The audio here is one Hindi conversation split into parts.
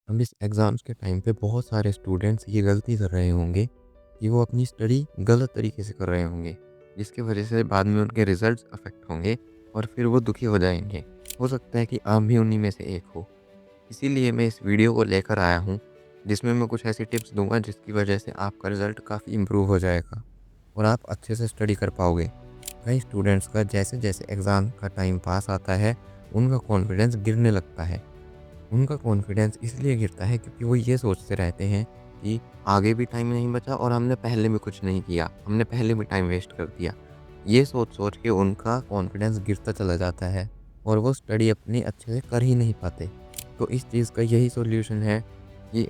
अब इस एग्ज़ाम्स के टाइम पे बहुत सारे स्टूडेंट्स ये गलती कर रहे होंगे कि वो अपनी स्टडी गलत तरीके से कर रहे होंगे, जिसकी वजह से बाद में उनके रिज़ल्ट्स अफ़ेक्ट होंगे और फिर वो दुखी हो जाएँगे। हो सकता है कि आप भी उन्हीं में से एक हो। इसीलिए मैं इस वीडियो को लेकर आया हूँ, जिसमें मैं कुछ ऐसी टिप्स दूँगा जिसकी वजह से आपका रिज़ल्ट काफ़ी इम्प्रूव हो जाएगा और आप अच्छे से स्टडी कर पाओगे। कई स्टूडेंट्स का जैसे-जैसे एग्ज़ाम का टाइम पास आता है, उनका कॉन्फिडेंस गिरने लगता है। उनका कॉन्फिडेंस इसलिए गिरता है क्योंकि वो ये सोचते रहते हैं कि आगे भी टाइम नहीं बचा और हमने पहले भी कुछ नहीं किया, हमने पहले भी टाइम वेस्ट कर दिया। ये सोच-सोच के उनका कॉन्फिडेंस गिरता चला जाता है और वो स्टडी अपनी अच्छे से कर ही नहीं पाते। तो इस चीज़ का यही सॉल्यूशन है कि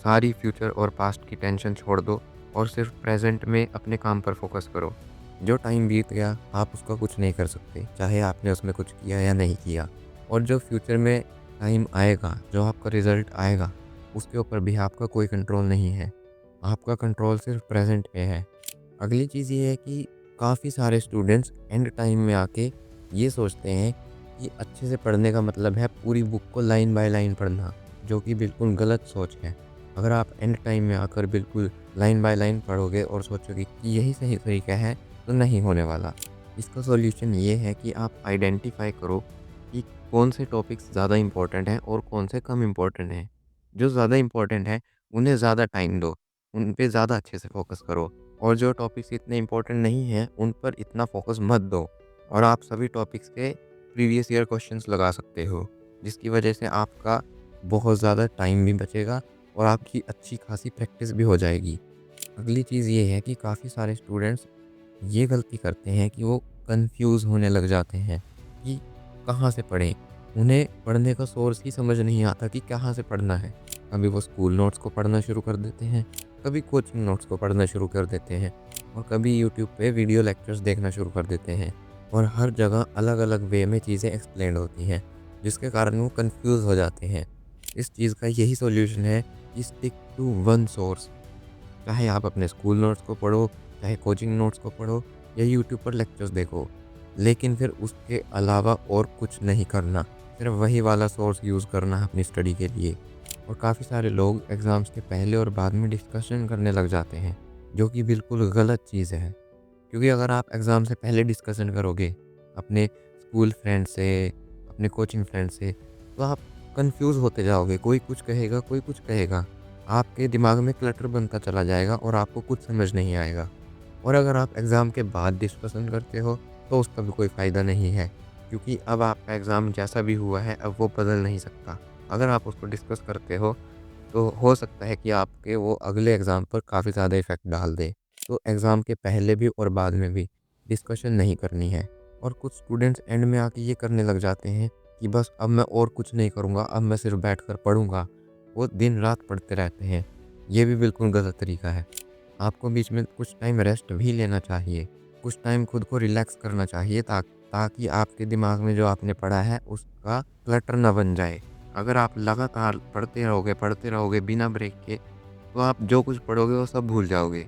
सारी फ्यूचर और पास्ट की टेंशन छोड़ दो और सिर्फ प्रेज़ेंट में अपने काम पर फ़ोकस करो। जो टाइम बीत गया, आप उसका कुछ नहीं कर सकते, चाहे आपने उसमें कुछ किया या नहीं किया। और जो फ्यूचर में टाइम आएगा, जो आपका रिज़ल्ट आएगा, उसके ऊपर भी आपका कोई कंट्रोल नहीं है। आपका कंट्रोल सिर्फ़ प्रेज़ेंट पे है। अगली चीज़ ये है कि काफ़ी सारे स्टूडेंट्स एंड टाइम में आके ये सोचते हैं कि अच्छे से पढ़ने का मतलब है पूरी बुक को लाइन बाय लाइन पढ़ना, जो कि बिल्कुल गलत सोच है। अगर आप एंड टाइम में आकर बिल्कुल लाइन बाय लाइन पढ़ोगे और सोचोगे कि यही सही तरीका है, तो नहीं होने वाला। इसका सॉल्यूशन ये है कि आप आइडेंटिफ़ाई करो कि कौन से टॉपिक्स ज़्यादा इम्पोर्टेंट हैं और कौन से कम इम्पोर्टेंट हैं। जो ज़्यादा इम्पोर्टेंट हैं, उन्हें ज़्यादा टाइम दो, उन पे ज़्यादा अच्छे से फ़ोकस करो और जो टॉपिक्स इतने इम्पोर्टेंट नहीं हैं, उन पर इतना फ़ोकस मत दो और आप सभी टॉपिक्स के प्रीवियस ईयर क्वेश्चंस लगा सकते हो, जिसकी वजह से आपका बहुत ज़्यादा टाइम भी बचेगा और आपकी अच्छी खासी प्रैक्टिस भी हो जाएगी। अगली चीज़ ये है कि काफ़ी सारे स्टूडेंट्स ये गलती करते हैं कि वो कन्फ्यूज़ होने लग जाते हैं कि कहाँ से पढ़ें। उन्हें पढ़ने का सोर्स ही समझ नहीं आता कि कहाँ से पढ़ना है। कभी वो स्कूल नोट्स को पढ़ना शुरू कर देते हैं, कभी कोचिंग नोट्स को पढ़ना शुरू कर देते हैं और कभी यूट्यूब पे वीडियो लेक्चर्स देखना शुरू कर देते हैं और हर जगह अलग-अलग वे में चीज़ें एक्सप्लेन्ड होती हैं, जिसके कारण वो कन्फ्यूज़ हो जाते हैं। इस चीज़ का यही सॉल्यूशन है कि स्टिक टू वन सोर्स। चाहे आप अपने स्कूल नोट्स को पढ़ो, चाहे कोचिंग नोट्स को पढ़ो या यूट्यूब पर लेक्चर्स देखो, लेकिन फिर उसके अलावा और कुछ नहीं करना। सिर्फ वही वाला सोर्स यूज़ करना है अपनी स्टडी के लिए। और काफ़ी सारे लोग एग्ज़ाम्स के पहले और बाद में डिस्कशन करने लग जाते हैं, जो कि बिल्कुल गलत चीज़ है। क्योंकि अगर आप एग्ज़ाम से पहले डिस्कशन करोगे अपने स्कूल फ्रेंड से, अपने कोचिंग फ्रेंड से, तो आप कन्फ्यूज़ होते जाओगे। कोई कुछ कहेगा, कोई कुछ कहेगा। आपके दिमाग में क्लटर बनता चला जाएगा और आपको कुछ समझ नहीं आएगा। और अगर आप एग्ज़ाम के बाद डिस्कशन करते हो, तो उसका भी कोई फ़ायदा नहीं है, क्योंकि अब आपका एग्ज़ाम जैसा भी हुआ है, अब वो बदल नहीं सकता। अगर आप उसको डिस्कस करते हो, तो हो सकता है कि आपके वो अगले एग्ज़ाम पर काफ़ी ज़्यादा इफ़ेक्ट डाल दे। तो एग्ज़ाम के पहले भी और बाद में भी डिस्कशन नहीं करनी है। और कुछ स्टूडेंट्स एंड में आके ये करने लग जाते हैं कि बस अब मैं और कुछ नहीं करूँगा, अब मैं सिर्फ़ बैठकर पढ़ूँगा। वो दिन-रात पढ़ते रहते हैं। ये भी बिल्कुल गलत तरीका है। आपको बीच में कुछ टाइम रेस्ट भी लेना चाहिए। कुछ टाइम खुद को रिलैक्स करना चाहिए ताकि आपके दिमाग में जो आपने पढ़ा है उसका क्लटर ना बन जाए। अगर आप लगातार पढ़ते रहोगे बिना ब्रेक के, तो आप जो कुछ पढ़ोगे वो सब भूल जाओगे।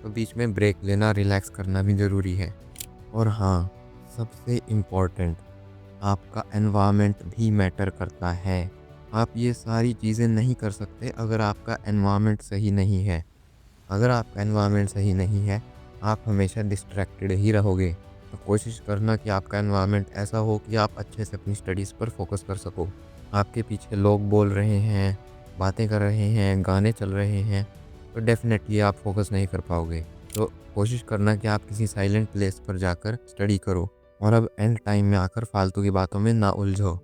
तो बीच में ब्रेक लेना, रिलैक्स करना भी ज़रूरी है। और हाँ, सबसे इम्पोर्टेंट, आपका एनवायरनमेंट भी मैटर करता है। आप ये सारी चीज़ें नहीं कर सकते अगर आपका एनवायरनमेंट सही नहीं है। अगर आपका एनवायरनमेंट सही नहीं है, आप हमेशा डिस्ट्रैक्टेड ही रहोगे। तो कोशिश करना कि आपका एनवायरनमेंट ऐसा हो कि आप अच्छे से अपनी स्टडीज़ पर फ़ोकस कर सको। आपके पीछे लोग बोल रहे हैं, बातें कर रहे हैं, गाने चल रहे हैं, तो डेफ़िनेटली आप फ़ोकस नहीं कर पाओगे। तो कोशिश करना कि आप किसी साइलेंट प्लेस पर जाकर स्टडी करो और अब एंड टाइम में आकर फ़ालतू की बातों में ना उलझो।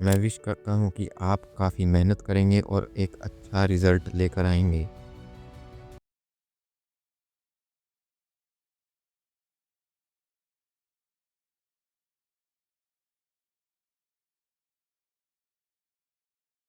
मैं विश करता हूँ कि आप काफ़ी मेहनत करेंगे और एक अच्छा रिज़ल्ट लेकर आएँगे।